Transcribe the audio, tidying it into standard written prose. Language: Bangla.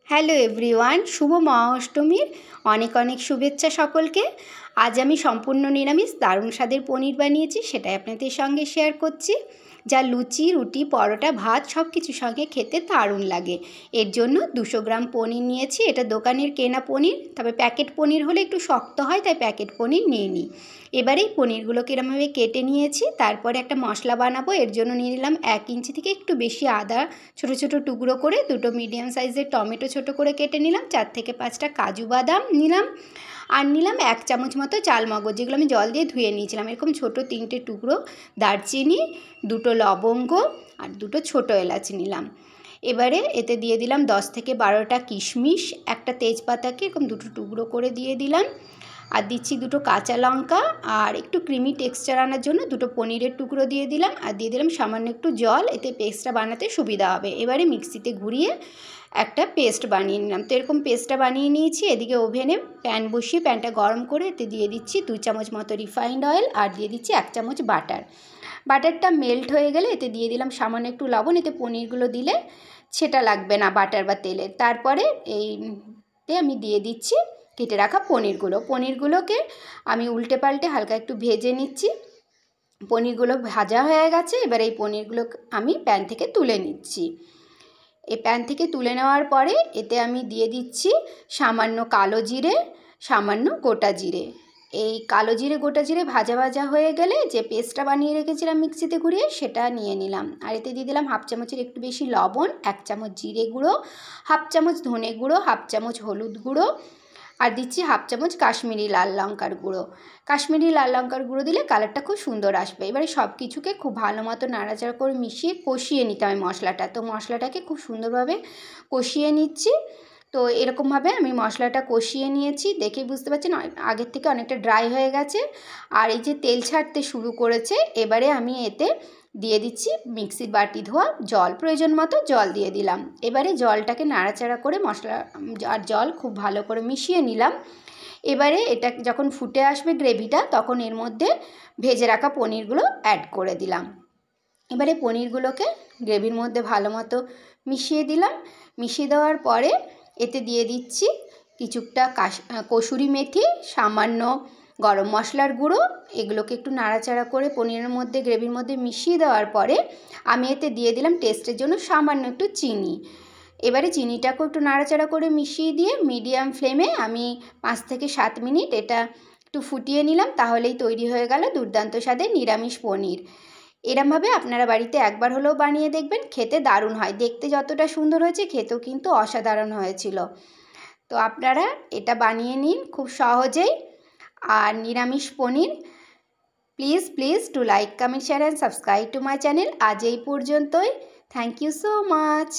হ্যালো এভরিওয়ান, শুভ মহাষ্টমীর অনেক অনেক শুভেচ্ছা সকলকে। আজ আমি সম্পূর্ণ নিরামিষ দারুণ স্বাদের পনির বানিয়েছি, সেটাই আপনাদের সঙ্গে শেয়ার করছি, যা লুচি, রুটি, পরোটা, ভাত সব কিছুর সঙ্গে খেতে দারুণ লাগে। এর জন্য 200 গ্রাম পনির নিয়েছি। এটা দোকানের কেনা পনির, তবে প্যাকেট পনির হলে একটু শক্ত হয়, তাই প্যাকেট পনির নিয়ে নিই। এবারে এই পনিরগুলোকে এরমভাবে কেটে নিয়েছি। তারপরে একটা মশলা বানাবো। এর জন্য নিয়ে নিলাম 1 ইঞ্চি থেকে একটু বেশি আদা ছোটো ছোটো টুকরো করে, 2টো মিডিয়াম সাইজের টমেটো ছোটো করে কেটে নিলাম, 4 থেকে 5টা কাজু বাদাম নিলাম, আর নিলাম 1 চামচ মতো চালমগজ, যেগুলো আমি জল দিয়ে ধুয়ে নিয়েছিলাম। এরকম ছোটো 3টে টুকরো দারচিনি, 2টো লবঙ্গ আর 2টো ছোটো এলাচ নিলাম। এবারে এতে দিয়ে দিলাম 10 থেকে 12টা কিশমিশ, একটা তেজপাতাকে এরকম 2টো টুকরো করে দিয়ে দিলাম, আর দিচ্ছি 2টো কাঁচা লঙ্কা, আর একটু ক্রিমি টেক্সচার আনার জন্য 2টো পনিরের টুকরো দিয়ে দিলাম, আর দিয়ে দিলাম সামান্য একটু জল, এতে পেস্টটা বানাতে সুবিধা হবে। এবারে মিক্সিতে ঘুরিয়ে একটা পেস্ট বানিয়ে নিলাম। তো এরকম পেস্টটা বানিয়ে নিয়েছি। এদিকে ওভেনে প্যান বসিয়ে প্যানটা গরম করে এতে দিয়ে দিচ্ছি 2 চামচ মতো রিফাইন্ড অয়েল, আর দিয়ে দিচ্ছি 1 চামচ বাটার। বাটারটা মেল্ট হয়ে গেলে এতে দিয়ে দিলাম সামান্য একটু লবণ, এতে পনিরগুলো দিলে সেটা লাগবে না বাটার বা তেলের। তারপরে এইতে আমি দিয়ে দিচ্ছি কেটে রাখা পনিরগুলোকে আমি উল্টে পাল্টে হালকা একটু ভেজে নিচ্ছি। পনিরগুলো ভাজা হয়ে গেছে। এবার এই পনিরগুলো আমি প্যান থেকে তুলে নিচ্ছি। এই প্যান থেকে তুলে নেওয়ার পরে এতে আমি দিয়ে দিচ্ছি সামান্য কালো জিরে, সামান্য গোটা জিরে। এই কালো জিরে গোটা জিরে ভাজা ভাজা হয়ে গেলে যে পেস্টটা বানিয়ে রেখেছিলাম মিক্সিতে ঘুরিয়ে, সেটা নিয়ে নিলাম। আর এতে দিয়ে দিলাম 1/2 চামচের একটু বেশি লবণ, 1 চামচ জিরে গুঁড়ো, 1/2 চামচ ধনে গুঁড়ো, 1/2 চামচ হলুদ গুঁড়ো, আর দিচ্ছি 1/2 চামচ কাশ্মীরি লাল লঙ্কার গুঁড়ো। কাশ্মীরি লাল লঙ্কার গুঁড়ো দিলে কালারটা খুব সুন্দর আসবে। এবারে সব কিছুকে খুব ভালো মতো নাড়াচাড়া করে মিশিয়ে কষিয়ে নিতে হয় মশলাটা। তো মশলাটাকে খুব সুন্দরভাবে কষিয়ে নিচ্ছি। তো এরকমভাবে আমি মশলাটা কষিয়ে নিয়েছি। দেখেই বুঝতে পারছেন আগের থেকে অনেকটা ড্রাই হয়ে গেছে, আর এই যে তেল ছাড়তে শুরু করেছে। এবারে আমি এতে দিয়ে দিচ্ছি মিক্সির বাটি ধোয়া জল, প্রয়োজন মতো জল দিয়ে দিলাম। এবারে জলটাকে নাড়াচাড়া করে মশলা আর জল খুব ভালো করে মিশিয়ে নিলাম। এবারে এটা যখন ফুটে আসবে গ্রেভিটা, তখন এর মধ্যে ভেজে রাখা পনিরগুলো অ্যাড করে দিলাম। এবারে পনিরগুলোকে গ্রেভির মধ্যে ভালো মতো মিশিয়ে দিলাম। মিশিয়ে দেওয়ার পরে এতে দিয়ে দিচ্ছি কিছুটা কসুরি মেথি, সামান্য গরম মশলার গুঁড়ো। এগুলোকে একটু নাড়াচাড়া করে পনিরের মধ্যে গ্রেভির মধ্যে মিশিয়ে দেওয়ার পরে আমি এতে দিয়ে দিলাম টেস্টের জন্য সামান্য একটু চিনি। এবারে চিনিটাকেও একটু নাড়াচাড়া করে মিশিয়ে দিয়ে মিডিয়াম ফ্লেমে আমি 5 থেকে 7 মিনিট এটা একটু ফুটিয়ে নিলাম। তাহলেই তৈরি হয়ে গেল দুর্দান্ত স্বাদের নিরামিষ পনির। এরমভাবে আপনারা বাড়িতে একবার হলেও বানিয়ে দেখবেন, খেতে দারুণ হয়। দেখতে যতটা সুন্দর হয়েছে, খেতেও কিন্তু অসাধারণ হয়েছিল। তো আপনারা এটা বানিয়ে নিন খুব সহজেই। আর নিরামিষ paneer, please to like, comment, share and subscribe to my channel. আজ এই পর্যন্তই। Thank you so much.